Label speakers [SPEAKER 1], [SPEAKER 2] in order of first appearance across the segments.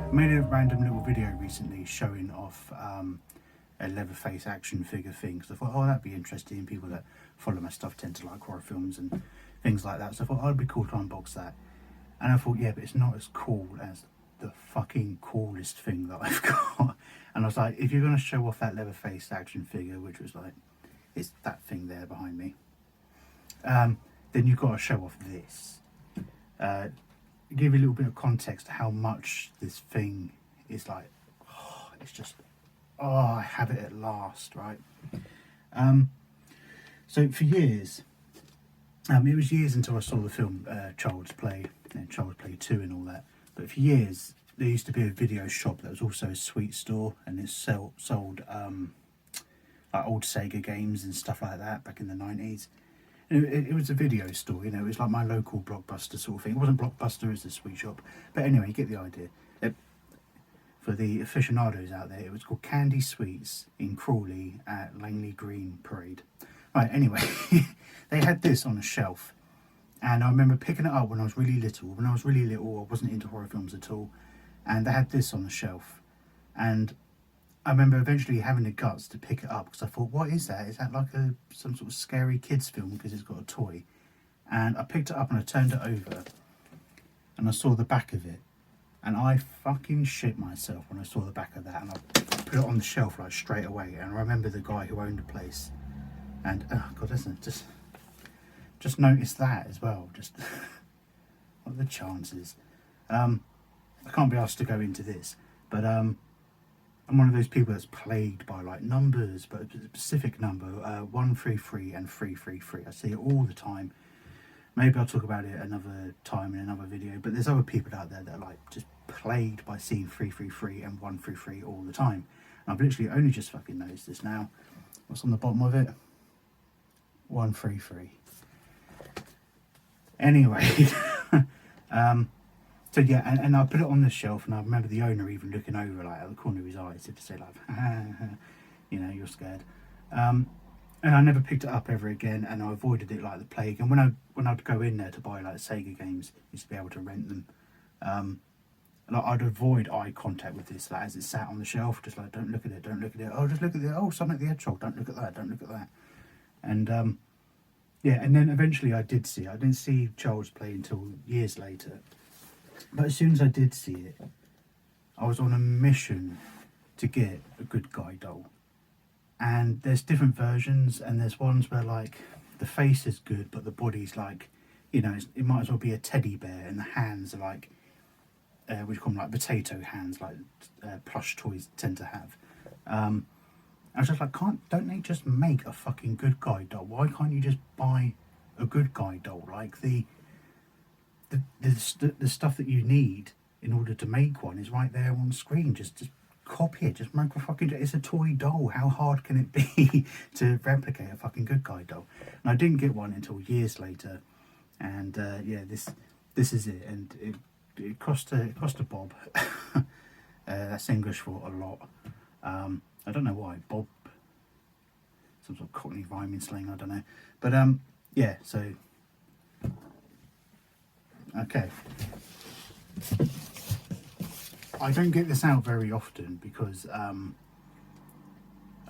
[SPEAKER 1] I made a random little video recently showing off a Leatherface action figure thing, because I thought, oh, that'd be interesting. People that follow my stuff tend to like horror films and things like that, so I thought, oh, it'd be cool to unbox that. And I thought, yeah, but it's not as cool as the fucking coolest thing that I've got. And I was like, if you're going to show off that Leatherface action figure, which was like, it's that thing there behind me, then you've got to show off this. Give you a little bit of context to how much this thing is like, oh, it's just, oh, I have it at last, right? So for years, it was years until I saw the film Child's Play, Child's Play 2 and all that. But for years, there used to be a video shop that was also a sweet store, and it sold like old Sega games and stuff like that back in the 90s. It was a video store, you know, it was like my local Blockbuster sort of thing. It wasn't Blockbuster, it was a sweet shop. But anyway, you get the idea. For the aficionados out there, it was called Candy Sweets in Crawley at Langley Green Parade. Right, anyway, they had this on a shelf. And I remember picking it up when I was really little. When I was really little, I wasn't into horror films at all. And they had this on the shelf. And I remember eventually having the guts to pick it up, because I thought, what is that? Is that like some sort of scary kids film because it's got a toy? And I picked it up and I turned it over and I saw the back of it, and I fucking shit myself when I saw the back of that. And I put it on the shelf like straight away. And I remember the guy who owned the place, and oh god, isn't it just noticed that as well. Just what are the chances? I can't be asked to go into this, but I'm one of those people that's plagued by like numbers, but a specific number, 133 and 333. I see it all the time. Maybe I'll talk about it another time in another video, but there's other people out there that are like just plagued by seeing 333 and 133 all the time. And I've literally only just fucking noticed this now. What's on the bottom of it? 133. Anyway, so yeah, and I put it on the shelf, and I remember the owner even looking over like at the corner of his eyes to say like, you know, you're scared. And I never picked it up ever again, and I avoided it like the plague. And when I'd go in there to buy like Sega games, I used to be able to rent them. Like I'd avoid eye contact with this, like as it sat on the shelf, just like, don't look at it, don't look at it. Oh, just look at it. Oh, Sonic the Hedgehog. Don't look at that. Don't look at that. And yeah, and then eventually I did see it. I didn't see Child's Play until years later. But as soon as I did see it, I was on a mission to get a good guy doll. And there's different versions, and there's ones where like the face is good, but the body's like, you know, it might as well be a teddy bear, and the hands are like, we call them like potato hands, like plush toys tend to have. I was just like, don't they just make a fucking good guy doll? Why can't you just buy a good guy doll? Like the stuff that you need in order to make one is right there on screen. Just copy it. Just make a fucking. It's a toy doll. How hard can it be to replicate a fucking good guy doll? And I didn't get one until years later. And yeah, this is it. And it cost a bob. That's English for a lot. I don't know why. Bob. Some sort of Cockney rhyming slang. I don't know. But yeah. So. Okay. I don't get this out very often because I've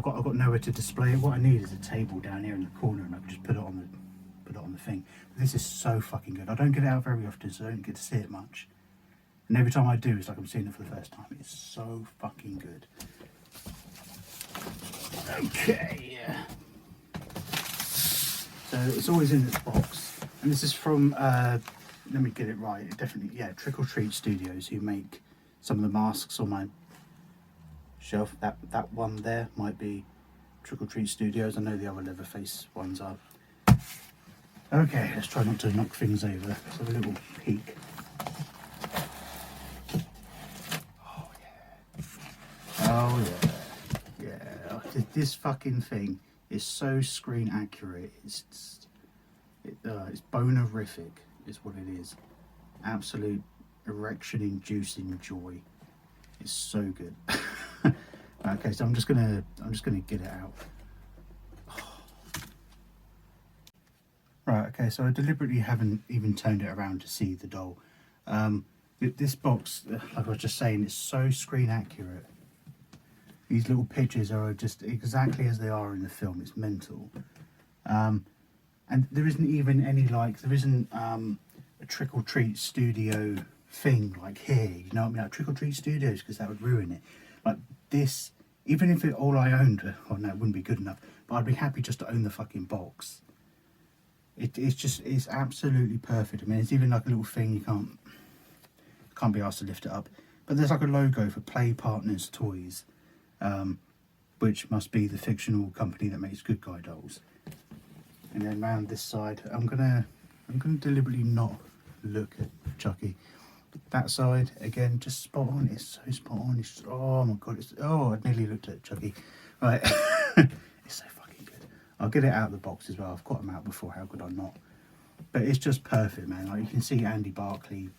[SPEAKER 1] got nowhere to display it. What I need is a table down here in the corner, and I can just put it on the thing. But this is so fucking good. I don't get it out very often, so I don't get to see it much. And every time I do, it's like I'm seeing it for the first time. It's so fucking good. Okay. So it's always in this box, and this is from. Let me get it right. Definitely, yeah. Trick or Treat Studios, who make some of the masks on my shelf. That one there might be Trick or Treat Studios. I know the other Leatherface ones are. Okay, let's try not to knock things over. Let's have a little peek. Oh yeah. Oh yeah. Yeah. This fucking thing is so screen accurate. It's bonerific, is what it is. Absolute erection-inducing joy. It's so good. Okay, so I'm just gonna get it out. Right, okay, so I deliberately haven't even turned it around to see the doll. This box, like I was just saying, is so screen accurate. These little pictures are just exactly as they are in the film. It's mental. And there isn't even any, like, there isn't a Trick or Treat studio thing like here, you know what I mean, like Trick or Treat Studios, because that would ruin it. Like this, even if it all I owned, oh no, it wouldn't be good enough, but I'd be happy just to own the fucking box. It's absolutely perfect. I mean, it's even like a little thing, you can't be asked to lift it up, but there's like a logo for Play Partners Toys, which must be the fictional company that makes Good Guy dolls. And then round this side, I'm gonna deliberately not look at Chucky. But that side again, just spot on. It's so spot on. It's just, oh my god. I nearly looked at Chucky. Right, it's so fucking good. I'll get it out of the box as well. I've got them out before. How could I not? But it's just perfect, man. Like you can see Andy Barclay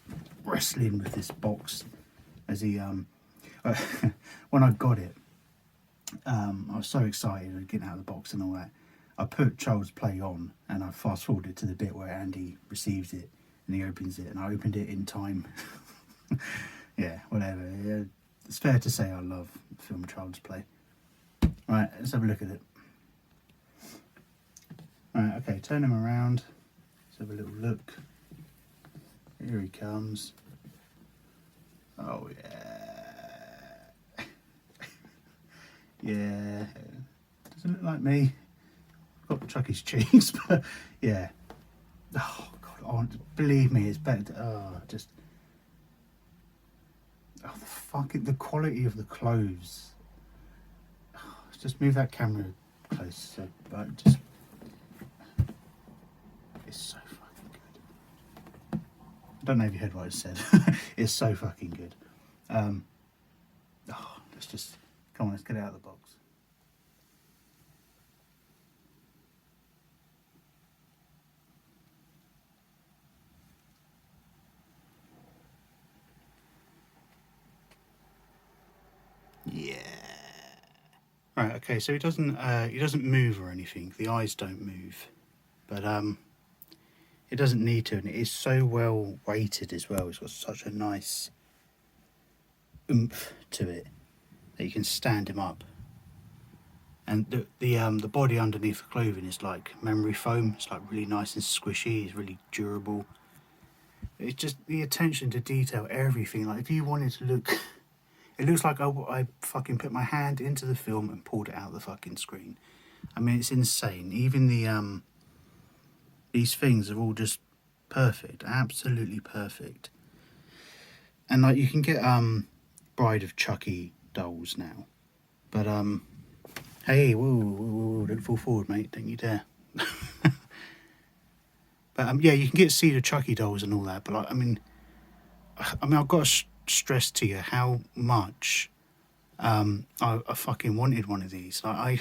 [SPEAKER 1] wrestling with this box as he when I got it, I was so excited getting out of the box and all that. I put Child's Play on and I fast forwarded to the bit where Andy receives it and he opens it, and I opened it in time. Yeah, whatever. Yeah, it's fair to say I love film Child's Play. Right, let's have a look at it. Right, okay, turn him around. Let's have a little look. Here he comes. Oh yeah. Yeah. Doesn't look like me. Got Chucky's cheeks, but yeah. Oh god, believe me, it's better. The quality of the clothes. Oh, just move that camera close, but just it's so fucking good. I don't know if you heard what I said. It's so fucking good. Let's just come on. Let's get it out of the box. Yeah. Right. Okay. So he doesn't move or anything. The eyes don't move, but it doesn't need to, and it is so well weighted as well. It's got such a nice oomph to it that you can stand him up. And the body underneath the clothing is like memory foam. It's like really nice and squishy. It's really durable. It's just the attention to detail, everything. Like if you wanted to look. It looks like I fucking put my hand into the film and pulled it out of the fucking screen. I mean, it's insane. Even these things are all just perfect, absolutely perfect. And like you can get Bride of Chucky dolls now, but hey, whoa, don't fall forward, mate. Don't you dare. But yeah, you can get Seed of Chucky dolls and all that. But like, I mean, I've got to stress to you how much I fucking wanted one of these. Like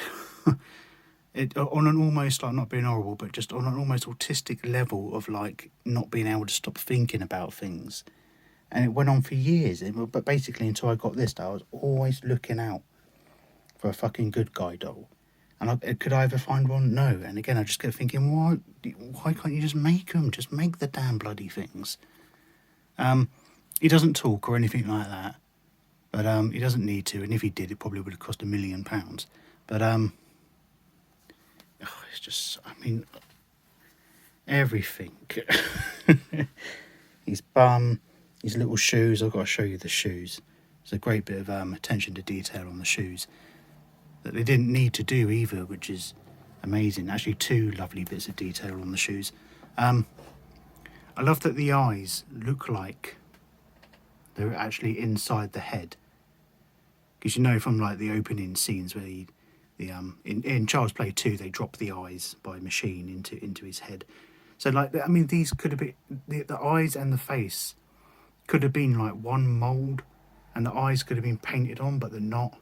[SPEAKER 1] it on an almost, like, not being horrible, but just on an almost autistic level of like not being able to stop thinking about things. And it went on for years. But basically, until I got this, I was always looking out for a fucking Good Guy doll. And could I ever find one? No. And again, I just kept thinking, why can't you just make them? Just make the damn bloody things. He doesn't talk or anything like that, but he doesn't need to. And if he did, it probably would have cost £1 million. But it's just, I mean, everything. His bum, his little shoes. I've got to show you the shoes. There's a great bit of attention to detail on the shoes that they didn't need to do either, which is amazing. Actually, 2 lovely bits of detail on the shoes. I love that the eyes look like they're actually inside the head, because you know from like the opening scenes where in Child's Play 2 they drop the eyes by machine into his head. So like, I mean, these could have been the eyes and the face could have been like one mold, and the eyes could have been painted on, but they're not,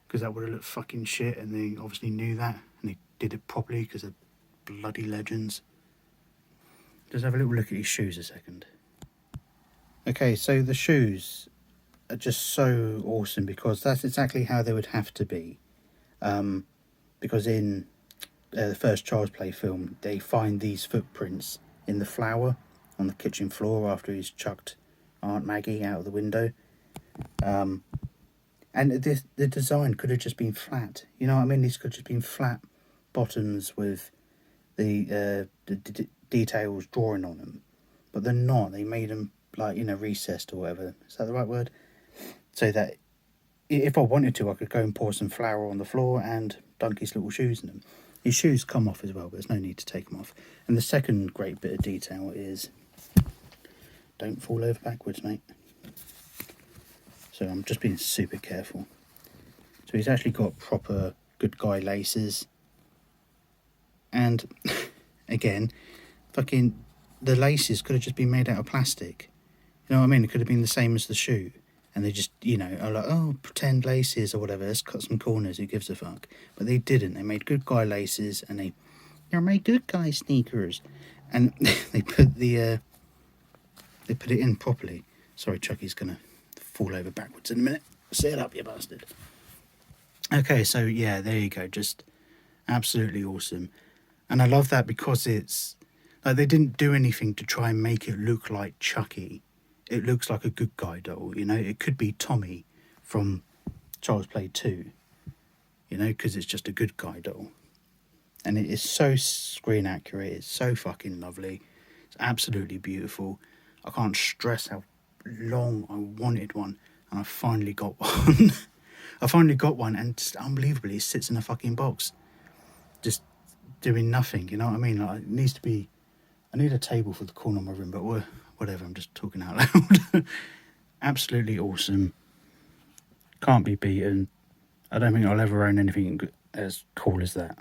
[SPEAKER 1] because that would have looked fucking shit, and they obviously knew that, and they did it properly because they're bloody legends. Just have a little look at his shoes a second. Okay, so the shoes are just so awesome, because that's exactly how they would have to be. Because in the first Child's Play film, they find these footprints in the flour on the kitchen floor after Aunt Maggie out of the window. And the design could have just been flat. You know what I mean? These could have just been flat bottoms with the details drawing on them. But they're not. They made them like, recessed or whatever. Is that the right word? So that if I wanted to, I could go and pour some flour on the floor and dunk his little shoes in them. His shoes come off as well, but there's no need to take them off. And the second great bit of detail is, don't fall over backwards, mate. So I'm just being super careful. So he's actually got proper good guy laces. And again, fucking the laces could have just been made out of plastic. You know what I mean? It could have been the same as the shoe. And they just, are like, oh, pretend laces or whatever. Let's cut some corners. Who gives a fuck? But they didn't. They made good guy laces, and they made good guy sneakers, and they put it in properly. Sorry, Chucky's gonna fall over backwards in a minute. Sit up, you bastard. Okay, so yeah, there you go. Just absolutely awesome, and I love that because it's like they didn't do anything to try and make it look like Chucky. It looks like a good guy doll, It could be Tommy from Child's Play 2, because it's just a good guy doll. And it is so screen accurate. It's so fucking lovely. It's absolutely beautiful. I can't stress how long I wanted one, and I finally got one. I finally got one, and just unbelievably, it sits in a fucking box, just doing nothing. You know what I mean? Like, it needs to be. I need a table for the corner of my room, but whatever, I'm just talking out loud. Absolutely awesome. Can't be beaten. I don't think I'll ever own anything as cool as that.